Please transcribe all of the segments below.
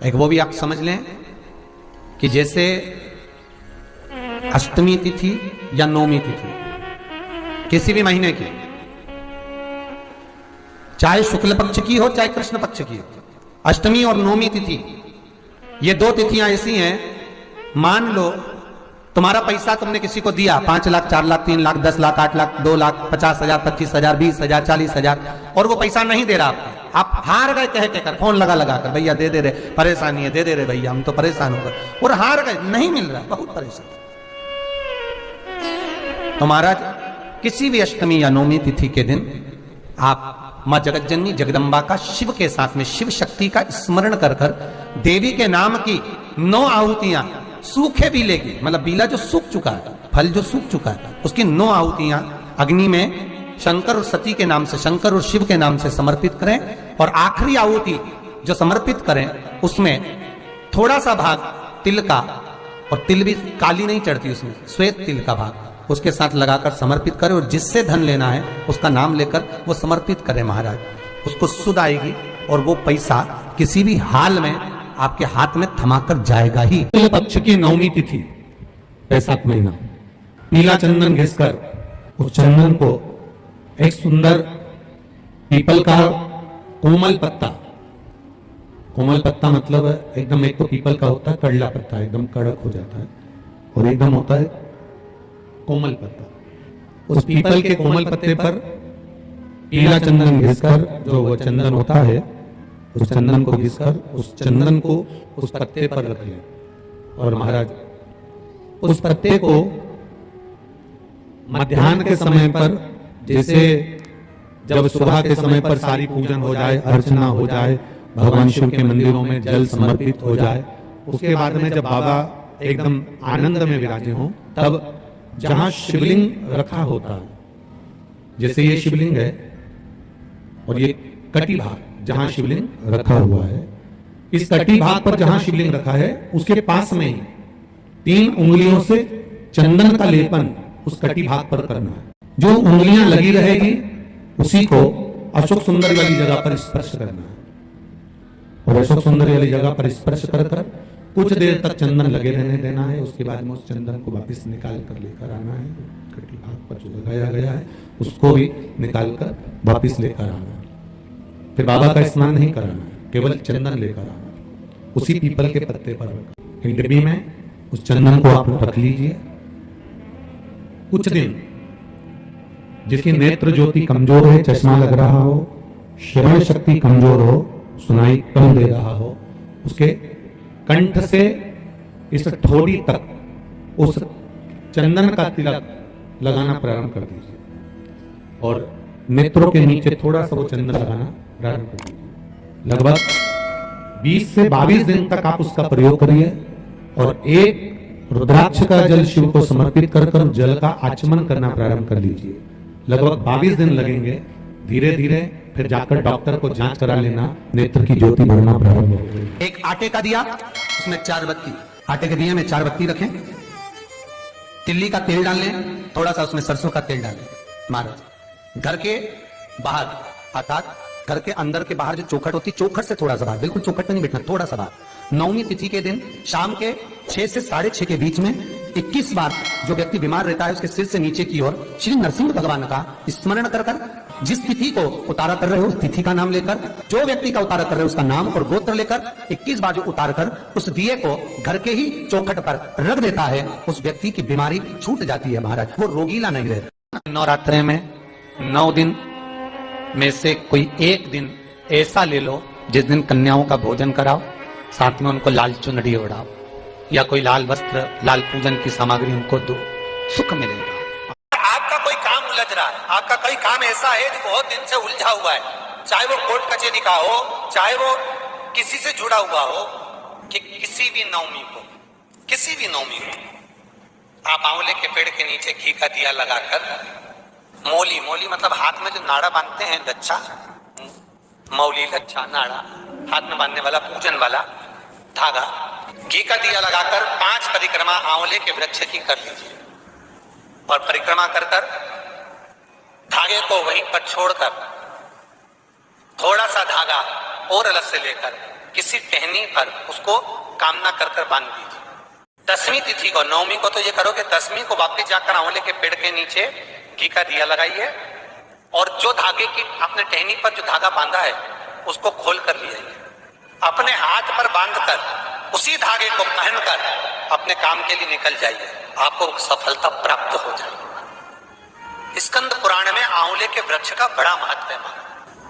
एक वो भी आप समझ लें कि जैसे अष्टमी तिथि या नौमी तिथि किसी भी महीने की, चाहे शुक्ल पक्ष की हो चाहे कृष्ण पक्ष की हो, अष्टमी और नौमी तिथि ये दो तिथियां ऐसी हैं, मान लो तुम्हारा पैसा तुमने किसी को दिया 5 लाख 4 लाख 3 लाख 10 लाख 8 लाख 2 लाख 50,000 25,000 20,000 40,000 और वो पैसा नहीं दे रहा आप हार गए कह कर फोन लगा कर भैया दे दे रहे, परेशानी है दे दे रहे भैया हम तो परेशान हो गए और हार गए, नहीं मिल रहा, बहुत परेशान। तो महाराज किसी भी अष्टमी या नौमी तिथि के दिन आप मां जगतजननी जगदम्बा का शिव के साथ में शिव शक्ति का स्मरण कर कर देवी के नाम की 9 आहुतियां सूखे बीले की, मतलब बीला जो सूख चुका है, फल जो सूख चुका है, उसकी 9 आहुतियां अग्नि में शंकर और सती के नाम से, शंकर और शिव के नाम से समर्पित करें और आखिरी आहुति जो समर्पित करें उसमें थोड़ा सा भाग तिल का, और तिल भी काली नहीं चढ़ती उसमें, श्वेत तिल का भाग उसके साथ लगाकर समर्पित करें और जिससे धन लेना है उसका नाम लेकर वो समर्पित करें महाराज, उसको सुध आएगी और वो पैसा किसी भी हाल में आपके हाथ में थमाकर जाएगा ही। पक्ष की नौमी तिथि बैसाख महीना, पीला चंदन घिसकर उस चंदन को एक सुंदर पीपल का कोमल पत्ता मतलब एकदम, एक तो पीपल का होता है कड़ला पत्ता, एकदम कड़क हो जाता है, और एकदम होता है कोमल पत्ता। उस पीपल के कोमल पत्ते पर पीला चंदन घिसकर, जो वो चंदन होता है उस चंदन को घिसकर उस चंदन को उस पत्ते पर रख लें और महाराज उस पत्ते को मध्याह्न के समय पर, जैसे जब सुबह के समय पर सारी पूजन हो जाए, अर्चना हो जाए, भगवान शिव के मंदिरों में जल समर्पित हो जाए, उसके बाद में जब बाबा एकदम आनंद में विराजे हों, तब जहां शिवलिंग रखा होता है, जैसे ये शिवलिंग है और ये कटी भाग जहां शिवलिंग रखा हुआ है, इस कटी भाग पर जहां शिवलिंग रखा है उसके पास में ही 3 उंगलियों से चंदन का लेपन उस कटी भाग पर करना है। जो उंगलियां लगी रहेगी उसी को अशोक सुंदरी वाली जगह पर स्पर्श करना है, और अशोक सुंदरी वाली जगह पर स्पर्श कर कर कुछ देर तक चंदन लगे रहने देना है। उसके बाद में उस चंदन को वापस निकाल कर लेकर आना है, कटी भाग पर जो लगाया गया है उसको भी निकाल कर वापिस लेकर आना है। फिर बाबा का स्नान नहीं कराना है, केवल चंदन लेकर आना है, उसी पीपल के पत्ते पर एक डिब्बी में उस चंदन को आप रख लीजिए। कुछ दिन जिसकी नेत्र ज्योति कमजोर है, चश्मा लग रहा हो, श्रवण शक्ति कमजोर हो, सुनाई कम दे रहा हो, उसके कंठ से इस ठोड़ी तक उस चंदन का तिलक लगाना प्रारंभ कर दीजिए और नेत्रों के नीचे थोड़ा सा वो चंदन लगाना प्रारंभ कर दीजिए। लगभग 20 से 22 दिन तक आप उसका प्रयोग करिए और एक रुद्राक्ष का जल शिव को समर्पित कर कर जल का आचमन करना प्रारंभ कर लीजिए। लगभग 22 दिन लगेंगे, धीरे धीरे फिर जाकर डॉक्टर को जांच करा लेना, नेत्र की ज्योति बढ़ना प्रारंभ होगी। एक आटे का दिया, उसमें 4 बत्ती, आटे के दिए में 4 बत्ती रखें, तिल्ली का तेल डाल लें, थोड़ा सा उसमें सरसों का तेल डालें। महाराज घर के बाहर, अर्थात घर के अंदर के बाहर जो चौखट होती, चौखट से थोड़ा सा बाहर, बिल्कुल चौखट में नहीं बैठना, थोड़ा सा बाहर, नौमी तिथि के दिन शाम के 6 से 6:30 के बीच में 21 बार जो व्यक्ति बीमार रहता है उसके सिर से नीचे की ओर श्री नरसिंह भगवान का स्मरण कर कर, जिस तिथि को उतारा कर रहे हो उस तिथि का नाम लेकर, जो व्यक्ति का उतारा कर रहे हो उसका नाम और गोत्र लेकर 21 बार जो उतार कर उस दिए को घर के ही चौखट पर रख देता है, उस व्यक्ति की बीमारी छूट जाती है महाराज, वो रोगीला नहीं रहता। नवरात्रे में 9 दिन में से कोई एक दिन ऐसा ले लो जिस दिन कन्याओं का भोजन कराओ, साथ में उनको लाल चुनरी ओढ़ाओ या कोई लाल वस्त्र, लाल पूजन की सामग्री उनको दो, सुख मिलेगा। आपका कोई काम उलझ रहा है, आपका कोई काम ऐसा है जो बहुत दिन से उलझा हुआ है, चाहे वो कोर्ट कचहरी का हो, चाहे वो किसी से जुड़ा हुआ हो, कि किसी भी नवमी को आप आंवले के पेड़ के नीचे घी का दिया लगाकर, मौली मतलब हाथ में जो नाड़ा बांधते हैं, लच्छा, मौली लच्छा नाड़ा, हाथ में बांधने वाला पूजन वाला धागा, घी का दिया लगाकर 5 परिक्रमा आंवले के वृक्ष की कर लीजिए और परिक्रमा कर कर धागे को वहीं पर छोड़कर थोड़ा सा धागा और अलग से लेकर किसी टहनी पर उसको कामना कर कर बांध दीजिए। 10वीं तिथि को, 9वीं को तो ये करो कि 10वीं को वापिस जाकर आंवले के पेड़ के नीचे घी का दिया लगाइए और जो धागे की आपने टहनी पर जो धागा बांधा है उसको खोल कर ले आइए, अपने हाथ पर बांधकर उसी धागे को पहनकर अपने काम के लिए निकल जाइए, आपको सफलता प्राप्त हो जाए। स्कंद पुराण में आंवले के वृक्ष का बड़ा महत्व है।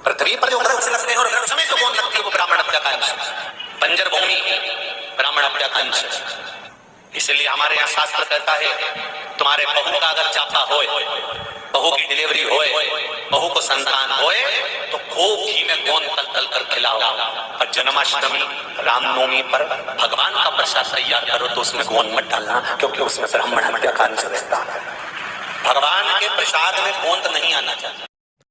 पृथ्वी पर जो वृक्ष लगते हैं और वृक्ष में जो कौन लगती है वो ब्राह्मण हत्या का अंश, बंजर भूमि ब्राह्मण हत्या का अंश। इसलिए हमारे यहाँ शास्त्र कहता है तुम्हारे बहू का अगर जाता होए, बहू की डिलीवरी होए, बहू को संतान होए तो खूब घी में गोंद तल तल कर खिलाओ और जन्माष्टमी रामनवमी पर भगवान का प्रसाद तैयार करो तो उसमें गोंद मत डालना, क्योंकि उसमें ब्राह्मण हत्या का अंश रहता है। भगवान के प्रसाद में गोंद नहीं आना चाहिए।